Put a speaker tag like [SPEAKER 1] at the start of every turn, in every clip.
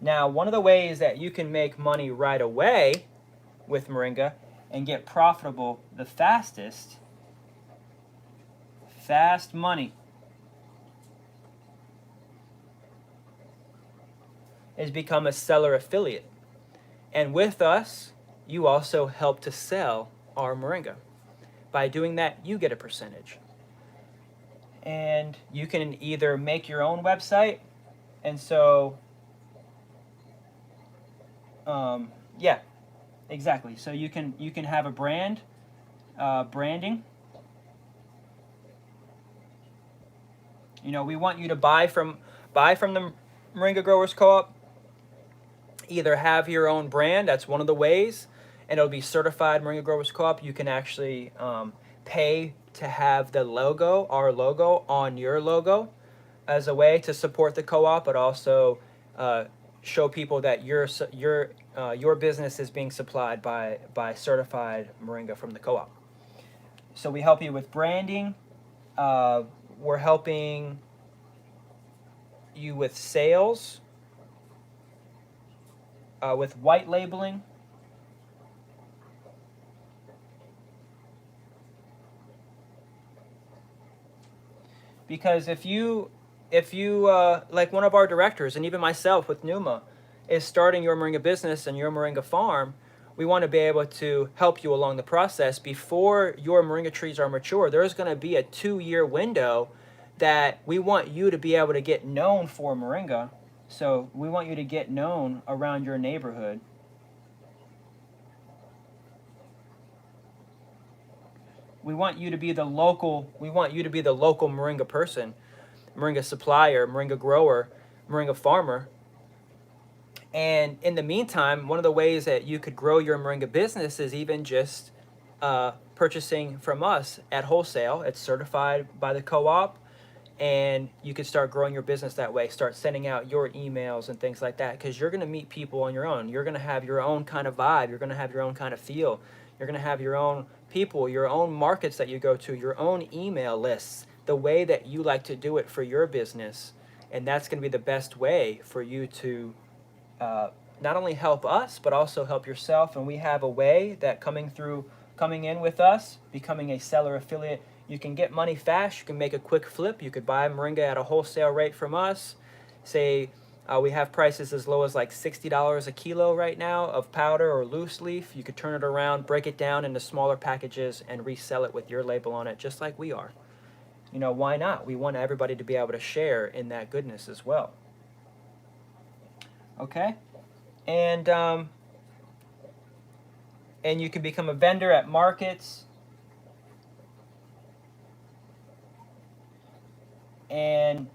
[SPEAKER 1] Now, one of the ways that you can make money right away with Moringa and get profitable the fastest, fast money, is become a seller affiliate. And with us, you also help to sell our Moringa. By doing that, you get a percentage. And you can either make your own website, and so, yeah, exactly. So you can have a brand, branding. You know, we want you to buy from the Moringa Growers Co-op. Either have your own brand, that's one of the ways, and it'll be certified Moringa Growers Co-op. You can actually pay to have the logo, our logo, on your logo as a way to support the co-op, but also show people that your business is being supplied by certified Moringa from the co-op. So we help you with branding. We're helping you with sales, with white labeling. Because if you like one of our directors, and even myself with Numa, is starting your Moringa business and your Moringa farm, we want to be able to help you along the process. Before your Moringa trees are mature, there's going to be a 2-year window that we want you to be able to get known for Moringa. So we want you to get known around your neighborhood. We want you to be the local Moringa person, Moringa supplier, Moringa grower, Moringa farmer. And in the meantime, one of the ways that you could grow your Moringa business is even just purchasing from us at wholesale. It's certified by the co-op, and you could start growing your business that way. Start sending out your emails and things like that, because you're going to meet people on your own. You're going to have your own kind of vibe. You're going to have your own kind of feel. You're going to have your own people, your own markets that you go to, your own email lists, the way that you like to do it for your business. And that's going to be the best way for you to not only help us, but also help yourself. And we have a way that coming in with us, becoming a seller affiliate, you can get money fast. You can make a quick flip. You could buy Moringa at a wholesale rate from us. Say we have prices as low as like $60 a kilo right now of powder or loose leaf. You could turn it around, break it down into smaller packages, and resell it with your label on it, just like we are. You know, why not? We want everybody to be able to share in that goodness as well. Okay? And you can become a vendor at markets. And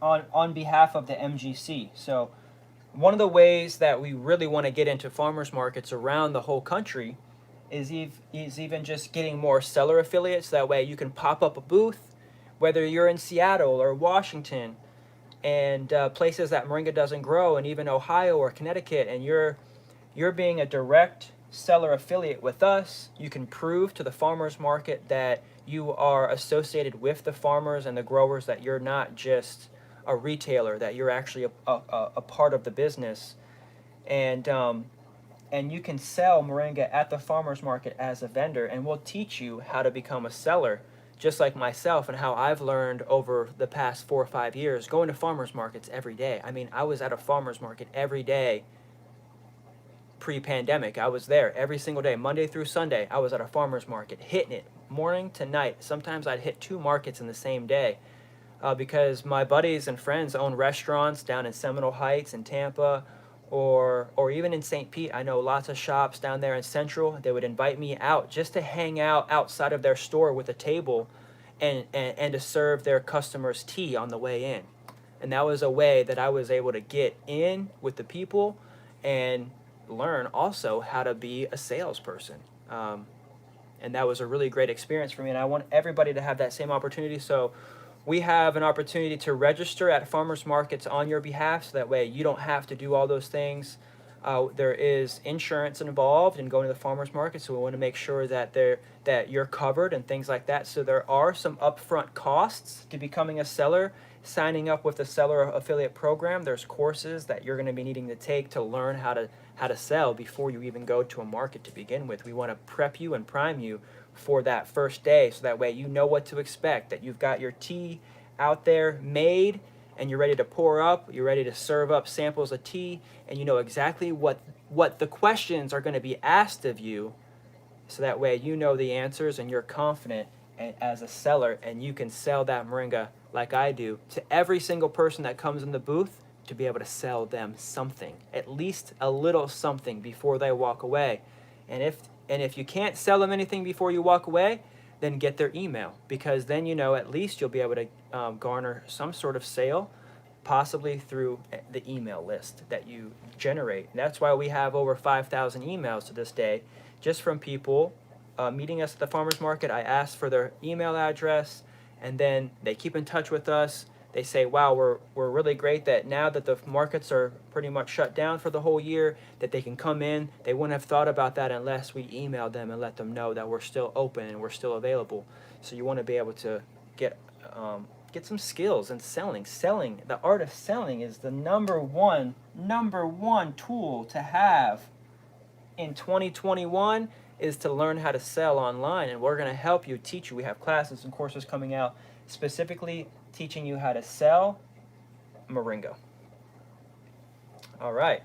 [SPEAKER 1] on behalf of the MGC. So one of the ways that we really want to get into farmers markets around the whole country is even just getting more seller affiliates. That way you can pop up a booth, whether you're in Seattle or Washington, and places that Moringa doesn't grow, and even Ohio or Connecticut, and you're being a direct seller affiliate with us. You can prove to the farmers market that you are associated with the farmers and the growers, that you're not just a retailer, that you're actually a part of the business. And you can sell Moringa at the farmers market as a vendor, and we'll teach you how to become a seller, just like myself, and how I've learned over the past 4 or 5 years going to farmers markets every day. I mean, I was at a farmers market every day pre-pandemic. I was there every single day, Monday through Sunday. I was at a farmers market, hitting it morning to night. Sometimes I'd hit 2 markets in the same day, because my buddies and friends own restaurants down in Seminole Heights and Tampa, or even in St. Pete. I know lots of shops down there in Central. They would invite me out just to hang out outside of their store with a table and to serve their customers tea on the way in. And that was a way that I was able to get in with the people and learn also how to be a salesperson. And that was a really great experience for me, and I want everybody to have that same opportunity. So we have an opportunity to register at farmers markets on your behalf, so that way you don't have to do all those things. There is insurance involved in going to the farmers market, so we want to make sure that you're covered and things like that. So there are some upfront costs to becoming a seller. Signing up with the seller affiliate program, there's courses that you're going to be needing to take to learn how to sell before you even go to a market to begin with. We want to prep you and prime you for that first day, so that way you know what to expect, that you've got your tea out there made and you're ready to pour up, you're ready to serve up samples of tea, and you know exactly what the questions are going to be asked of you, so that way you know the answers and you're confident as a seller, and you can sell that moringa like I do to every single person that comes in the booth, to be able to sell them something, at least a little something before they walk away. And if you can't sell them anything before you walk away, then get their email, because then you know at least you'll be able to garner some sort of sale, possibly through the email list that you generate. And that's why we have over 5,000 emails to this day, just from people meeting us at the farmers market. I ask for their email address, and then they keep in touch with us. They say, wow, we're really great that now that the markets are pretty much shut down for the whole year, that they can come in. They wouldn't have thought about that unless we emailed them and let them know that we're still open and we're still available. So you want to be able to get some skills in selling. Selling, the art of selling, is the number one tool to have in 2021, is to learn how to sell online. And we're going to help you, teach you. We have classes and courses coming out specifically teaching you how to sell moringa. All right.